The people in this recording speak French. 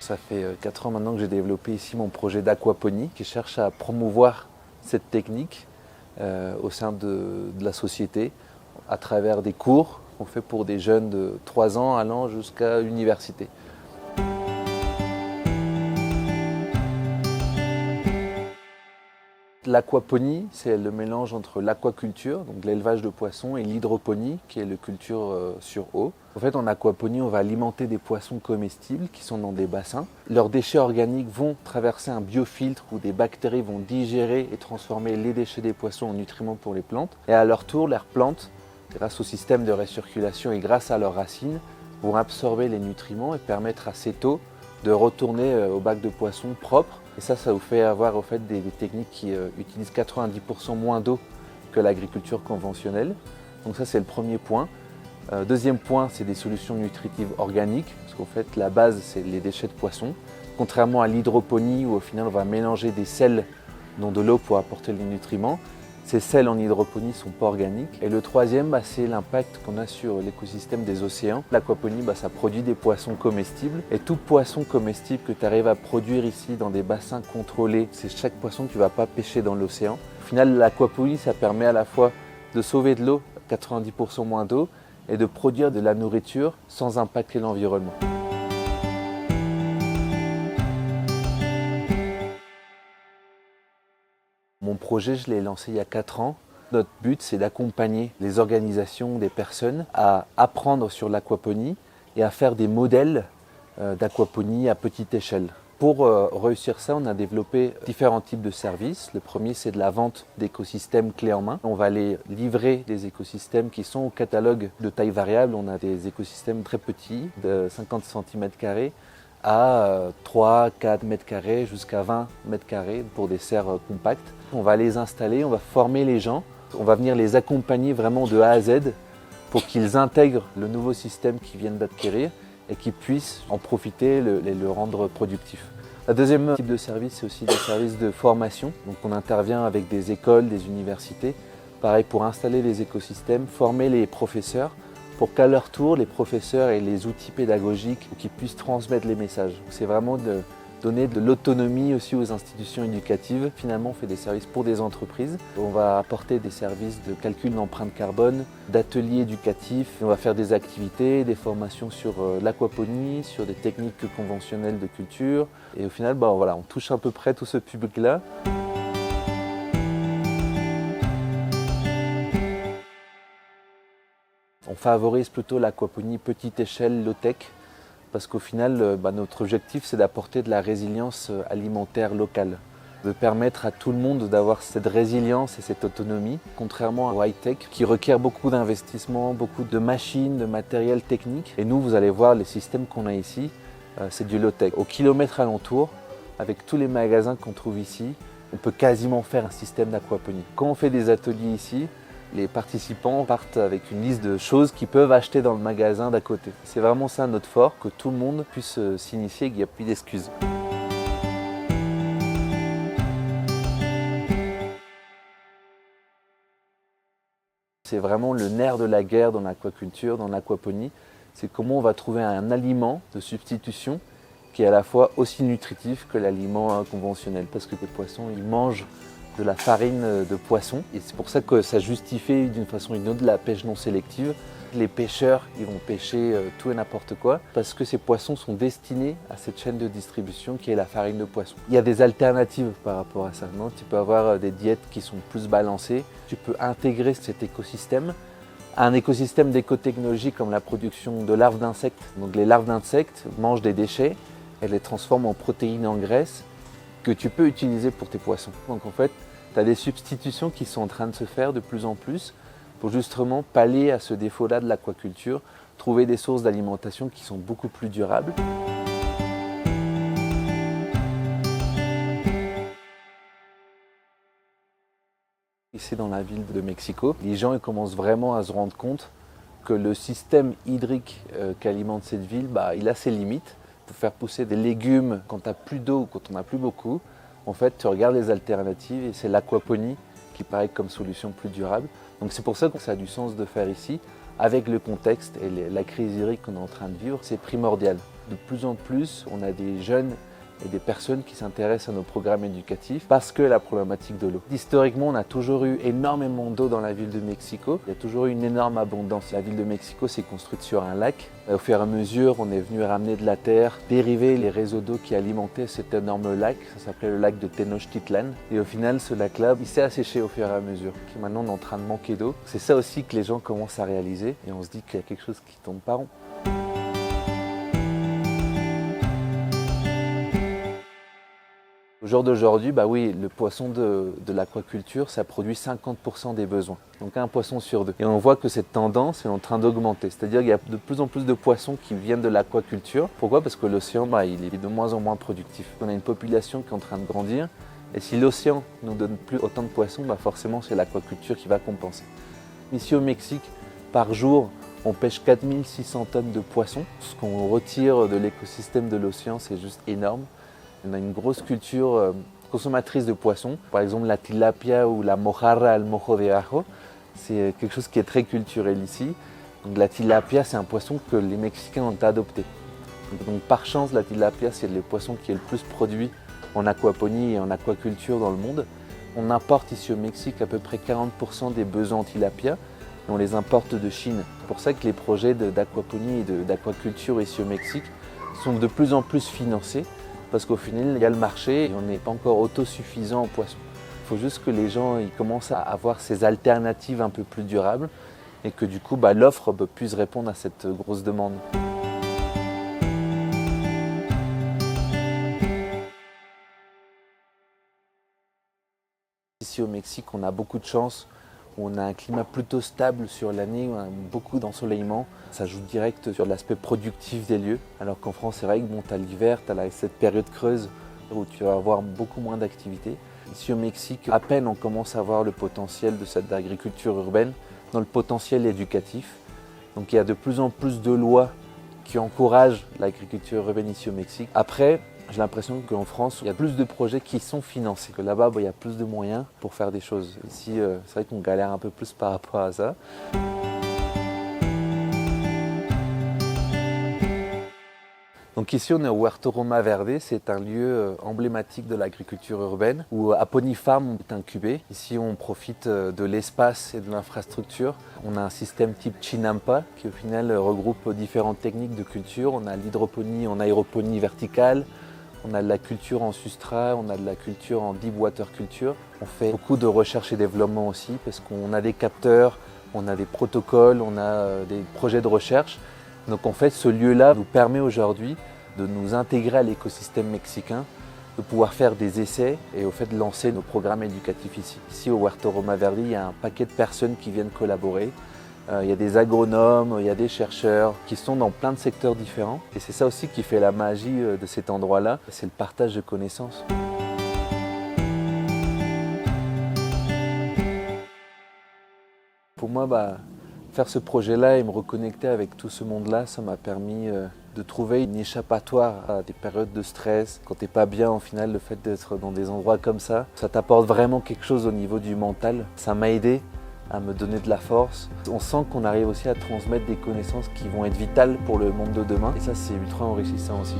Ça fait 4 ans maintenant que j'ai développé ici mon projet d'aquaponie qui cherche à promouvoir cette technique au sein de la société à travers des cours qu'on fait pour des jeunes de 3 ans allant jusqu'à l'université. L'aquaponie, c'est le mélange entre l'aquaculture, donc l'élevage de poissons, et l'hydroponie, qui est la culture sur eau. En fait, en aquaponie, on va alimenter des poissons comestibles qui sont dans des bassins. Leurs déchets organiques vont traverser un biofiltre où des bactéries vont digérer et transformer les déchets des poissons en nutriments pour les plantes. Et à leur tour, leurs plantes, grâce au système de récirculation et grâce à leurs racines, vont absorber les nutriments et permettre à cette eau de retourner au bac de poissons propre. Et ça vous fait avoir au fait, des techniques qui utilisent 90% moins d'eau que l'agriculture conventionnelle. Donc ça, c'est le premier point. Deuxième point, c'est des solutions nutritives organiques, parce qu'en fait, la base, c'est les déchets de poissons. Contrairement à l'hydroponie, où au final, on va mélanger des sels dans de l'eau pour apporter les nutriments. Ces sels en hydroponie ne sont pas organiques. Et le troisième, c'est l'impact qu'on a sur l'écosystème des océans. L'aquaponie, ça produit des poissons comestibles. Et tout poisson comestible que tu arrives à produire ici dans des bassins contrôlés, c'est chaque poisson que tu ne vas pas pêcher dans l'océan. Au final, l'aquaponie, ça permet à la fois de sauver de l'eau, 90% moins d'eau, et de produire de la nourriture sans impacter l'environnement. Mon projet, je l'ai lancé il y a 4 ans. Notre but, c'est d'accompagner les organisations, des personnes à apprendre sur l'aquaponie et à faire des modèles d'aquaponie à petite échelle. Pour réussir ça, on a développé différents types de services. Le premier, c'est de la vente d'écosystèmes clés en main. On va aller livrer des écosystèmes qui sont au catalogue de taille variable. On a des écosystèmes très petits, de 50 cm² à 3-4 m² jusqu'à 20 m² pour des serres compactes. On va les installer, on va former les gens, on va venir les accompagner vraiment de A à Z pour qu'ils intègrent le nouveau système qu'ils viennent d'acquérir et qu'ils puissent en profiter et le rendre productif. Le deuxième type de service, c'est aussi des services de formation. Donc on intervient avec des écoles, des universités, pareil pour installer les écosystèmes, former les professeurs pour qu'à leur tour, les professeurs aient les outils pédagogiques pour qu'ils puissent transmettre les messages. C'est vraiment de donner de l'autonomie aussi aux institutions éducatives. Finalement, on fait des services pour des entreprises. On va apporter des services de calcul d'empreinte carbone, d'ateliers éducatifs. On va faire des activités, des formations sur l'aquaponie, sur des techniques conventionnelles de culture. Et au final, voilà, on touche à peu près tout ce public-là. On favorise plutôt l'aquaponie petite échelle, low-tech, parce qu'au final, notre objectif, c'est d'apporter de la résilience alimentaire locale, de permettre à tout le monde d'avoir cette résilience et cette autonomie, contrairement au high-tech qui requiert beaucoup d'investissement, beaucoup de machines, de matériel technique. Et nous, vous allez voir, les systèmes qu'on a ici, c'est du low-tech. Au kilomètre alentour, avec tous les magasins qu'on trouve ici, on peut quasiment faire un système d'aquaponie. Quand on fait des ateliers ici, les participants partent avec une liste de choses qu'ils peuvent acheter dans le magasin d'à côté. C'est vraiment ça notre fort, que tout le monde puisse s'initier et qu'il n'y a plus d'excuses. C'est vraiment le nerf de la guerre dans l'aquaculture, dans l'aquaponie. C'est comment on va trouver un aliment de substitution qui est à la fois aussi nutritif que l'aliment conventionnel. Parce que les poissons, ils mangent de la farine de poisson. Et c'est pour ça que ça justifie d'une façon ou d'une autre la pêche non sélective. Les pêcheurs, ils vont pêcher tout et n'importe quoi parce que ces poissons sont destinés à cette chaîne de distribution qui est la farine de poisson. Il y a des alternatives par rapport à ça. Non, tu peux avoir des diètes qui sont plus balancées. Tu peux intégrer cet écosystème à un écosystème d'écotechnologie comme la production de larves d'insectes. Donc les larves d'insectes mangent des déchets, elles les transforment en protéines et en graisses que tu peux utiliser pour tes poissons. Donc en fait, Tu as des substitutions qui sont en train de se faire de plus en plus pour justement pallier à ce défaut-là de l'aquaculture, trouver des sources d'alimentation qui sont beaucoup plus durables. Ici dans la ville de Mexico, les gens ils commencent vraiment à se rendre compte que le système hydrique qu'alimente cette ville, il a ses limites. Pour faire pousser des légumes quand tu n'as plus d'eau ou quand on n'a plus beaucoup, en fait tu regardes les alternatives et c'est l'aquaponie qui paraît comme solution plus durable. Donc c'est pour ça que ça a du sens de faire ici. Avec le contexte et la crise hydrique qu'on est en train de vivre, c'est primordial. De plus en plus, on a des jeunes et des personnes qui s'intéressent à nos programmes éducatifs parce que la problématique de l'eau. Historiquement, on a toujours eu énormément d'eau dans la ville de Mexico. Il y a toujours eu une énorme abondance. La ville de Mexico s'est construite sur un lac. Au fur et à mesure, on est venu ramener de la terre, dériver les réseaux d'eau qui alimentaient cet énorme lac. Ça s'appelait le lac de Tenochtitlan. Et au final, ce lac-là, il s'est asséché au fur et à mesure. Maintenant, on est en train de manquer d'eau. C'est ça aussi que les gens commencent à réaliser. Et on se dit qu'il y a quelque chose qui ne tourne pas rond. Au jour d'aujourd'hui, oui, le poisson de l'aquaculture, ça produit 50% des besoins. Donc un poisson sur deux. Et on voit que cette tendance est en train d'augmenter. C'est-à-dire qu'il y a de plus en plus de poissons qui viennent de l'aquaculture. Pourquoi? Parce que l'océan, il est de moins en moins productif. On a une population qui est en train de grandir. Et si l'océan ne nous donne plus autant de poissons, forcément c'est l'aquaculture qui va compenser. Ici au Mexique, par jour, on pêche 4600 tonnes de poissons. Ce qu'on retire de l'écosystème de l'océan, c'est juste énorme. On a une grosse culture consommatrice de poissons. Par exemple, la tilapia ou la mojarra al mojo de ajo, c'est quelque chose qui est très culturel ici. Donc, la tilapia, c'est un poisson que les Mexicains ont adopté. Donc, par chance, la tilapia, c'est le poisson qui est le plus produit en aquaponie et en aquaculture dans le monde. On importe ici au Mexique à peu près 40% des besoins en tilapia et on les importe de Chine. C'est pour ça que les projets d'aquaponie et d'aquaculture ici au Mexique sont de plus en plus financés. Parce qu'au final, il y a le marché et on n'est pas encore autosuffisant en poissons. Il faut juste que les gens commencent à avoir ces alternatives un peu plus durables et que du coup, l'offre puisse répondre à cette grosse demande. Ici au Mexique, on a beaucoup de chance. On a un climat plutôt stable sur l'année, on a beaucoup d'ensoleillement. Ça joue direct sur l'aspect productif des lieux. Alors qu'en France, c'est vrai que tu as l'hiver, tu as cette période creuse où tu vas avoir beaucoup moins d'activité. Ici au Mexique, à peine on commence à voir le potentiel de cette agriculture urbaine dans le potentiel éducatif. Donc il y a de plus en plus de lois qui encouragent l'agriculture urbaine ici au Mexique. Après, j'ai l'impression qu'en France, il y a plus de projets qui sont financés, que là-bas, il y a plus de moyens pour faire des choses. Ici, c'est vrai qu'on galère un peu plus par rapport à ça. Donc ici, on est au Huerto Roma Verde. C'est un lieu emblématique de l'agriculture urbaine où Aponi Farm est incubé. Ici, on profite de l'espace et de l'infrastructure. On a un système type Chinampa qui, au final, regroupe différentes techniques de culture. On a l'hydroponie en aéroponie verticale. On a de la culture en substrat, on a de la culture en deep water culture. On fait beaucoup de recherche et développement aussi parce qu'on a des capteurs, on a des protocoles, on a des projets de recherche. Donc en fait, ce lieu-là nous permet aujourd'hui de nous intégrer à l'écosystème mexicain, de pouvoir faire des essais et au fait de lancer nos programmes éducatifs ici. Ici au Huerto Roma Verde, il y a un paquet de personnes qui viennent collaborer. Il y a des agronomes, il y a des chercheurs qui sont dans plein de secteurs différents. Et c'est ça aussi qui fait la magie de cet endroit-là, c'est le partage de connaissances. Pour moi, faire ce projet-là et me reconnecter avec tout ce monde-là, ça m'a permis de trouver une échappatoire à des périodes de stress. Quand t'es pas bien, au final, le fait d'être dans des endroits comme ça t'apporte vraiment quelque chose au niveau du mental. Ça m'a aidé à me donner de la force. On sent qu'on arrive aussi à transmettre des connaissances qui vont être vitales pour le monde de demain. Et ça, c'est ultra enrichissant aussi.